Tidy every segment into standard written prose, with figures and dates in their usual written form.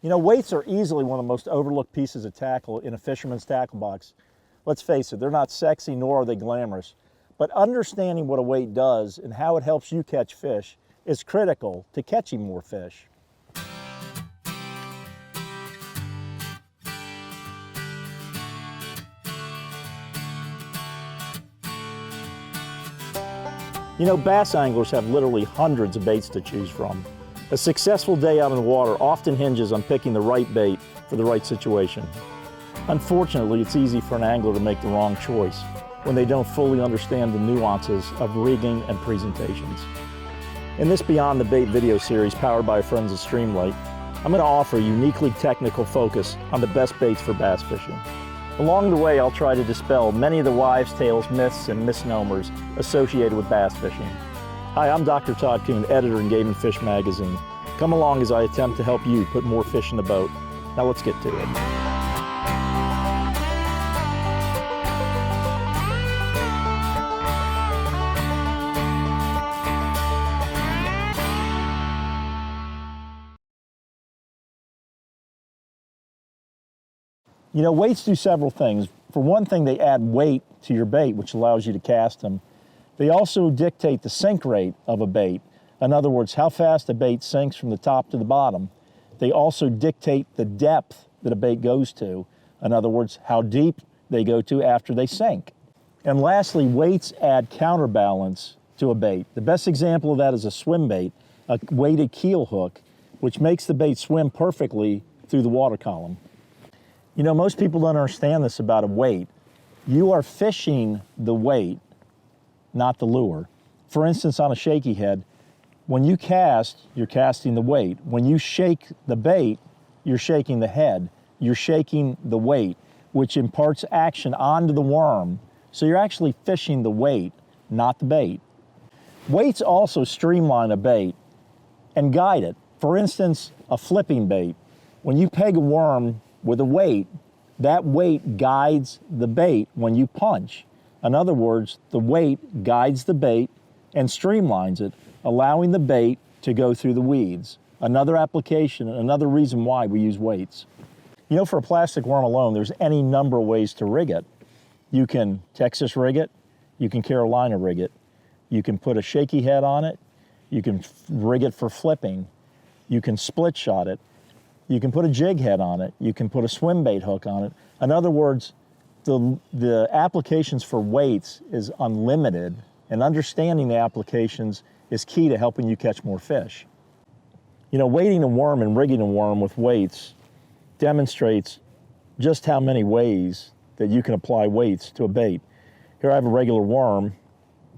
You know, weights are easily one of the most overlooked pieces of tackle in a fisherman's tackle box. Let's face it, they're not sexy nor are they glamorous. But understanding what a weight does and how it helps you catch fish is critical to catching more fish. You know, bass anglers have literally hundreds of baits to choose from. A successful day out in the water often hinges on picking the right bait for the right situation. Unfortunately, it's easy for an angler to make the wrong choice when they don't fully understand the nuances of rigging and presentations. In this Beyond the Bait video series powered by our friends at Streamlight, I'm going to offer a uniquely technical focus on the best baits for bass fishing. Along the way, I'll try to dispel many of the wives' tales, myths, and misnomers associated with bass fishing. Hi, I'm Dr. Todd Kuhn, editor in Game and Fish magazine. Come along as I attempt to help you put more fish in the boat. Now let's get to it. You know, weights do several things. For one thing, they add weight to your bait, which allows you to cast them. They also dictate the sink rate of a bait. In other words, how fast a bait sinks from the top to the bottom. They also dictate the depth that a bait goes to. In other words, how deep they go to after they sink. And lastly, weights add counterbalance to a bait. The best example of that is a swim bait, a weighted keel hook, which makes the bait swim perfectly through the water column. You know, most people don't understand this about a weight. You are fishing the weight, not the lure. For instance, on a shaky head, when you cast, you're casting the weight. When you shake the bait, you're shaking the head. You're shaking the weight, which imparts action onto the worm. So you're actually fishing the weight, not the bait. Weights also streamline a bait and guide it. For instance, a flipping bait. When you peg a worm with a weight, that weight guides the bait when you punch. In other words, the weight guides the bait and streamlines it, allowing the bait to go through the weeds. Another application, another reason why we use weights. You know, for a plastic worm alone, there's any number of ways to rig it. You can Texas rig it, you can Carolina rig it, you can put a shaky head on it, you can rig it for flipping, you can split shot it, you can put a jig head on it, you can put a swim bait hook on it. In other words, the applications for weights is unlimited, and understanding the applications is key to helping you catch more fish. You know, weighting a worm and rigging a worm with weights demonstrates just how many ways that you can apply weights to a bait. Here I have a regular worm,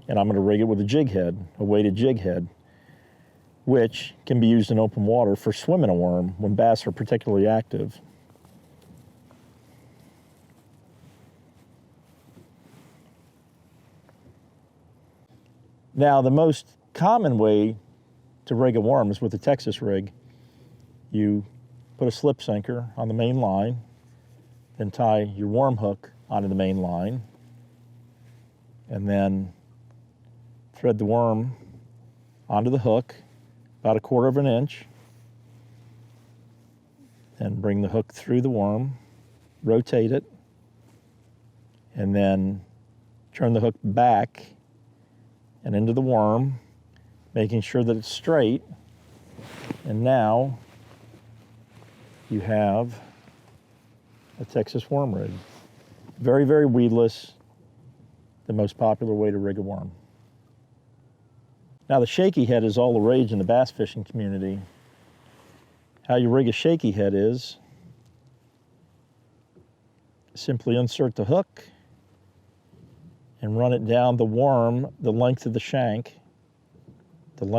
and I'm going to rig it with a jig head, a weighted jig head, which can be used in open water for swimming a worm when bass are particularly active. Now, the most common way to rig a worm is with a Texas rig. You put a slip sinker on the main line, then tie your worm hook onto the main line, and then thread the worm onto the hook about 1/4 of an inch, and bring the hook through the worm, rotate it, and then turn the hook back and into the worm, making sure that it's straight. And now you have a Texas worm rig. Very, very weedless, the most popular way to rig a worm. Now, the shaky head is all the rage in the bass fishing community. How you rig a shaky head is simply insert the hook and run it down the worm the length of the shank, and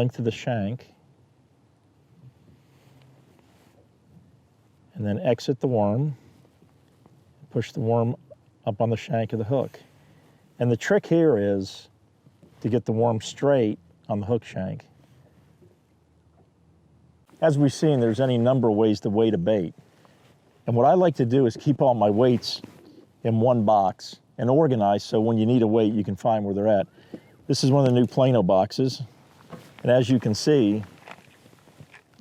then exit the worm, push the worm up on the shank of the hook. And the trick here is to get the worm straight on the hook shank. As we've seen, there's any number of ways to weight a bait. And what I like to do is keep all my weights in one box and organized so when you need a weight, you can find where they're at. This is one of the new Plano boxes. And as you can see,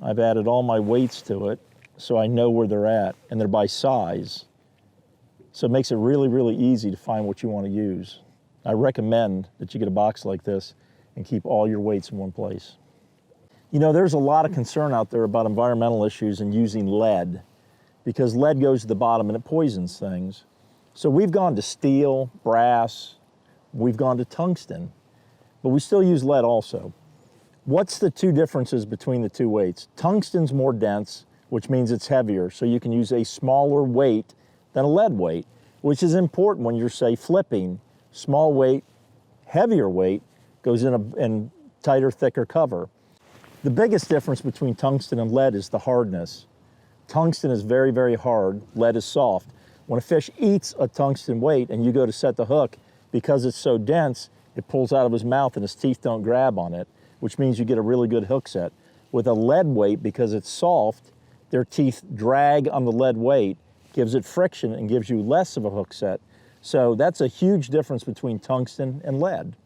I've added all my weights to it so I know where they're at, and they're by size. So it makes it really, really easy to find what you want to use. I recommend that you get a box like this and keep all your weights in one place. You know, there's a lot of concern out there about environmental issues and using lead, because lead goes to the bottom and it poisons things. So we've gone to steel, brass, we've gone to tungsten, but we still use lead also. What's the two differences between the two weights? Tungsten's more dense, which means it's heavier, so you can use a smaller weight than a lead weight, which is important when you're, say, flipping. Small weight, heavier weight goes in a tighter, thicker cover. The biggest difference between tungsten and lead is the hardness. Tungsten is very, very hard, lead is soft. When a fish eats a tungsten weight and you go to set the hook, because it's so dense, it pulls out of his mouth and his teeth don't grab on it, which means you get a really good hook set. With a lead weight, because it's soft, their teeth drag on the lead weight, gives it friction and gives you less of a hook set. So that's a huge difference between tungsten and lead.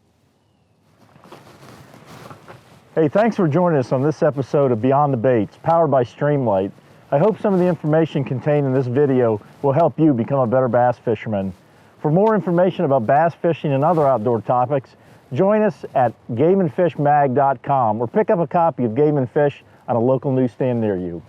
Hey, thanks for joining us on this episode of Beyond the Baits, powered by Streamlight. I hope some of the information contained in this video will help you become a better bass fisherman. For more information about bass fishing and other outdoor topics, join us at gameandfishmag.com or pick up a copy of Game and Fish on a local newsstand near you.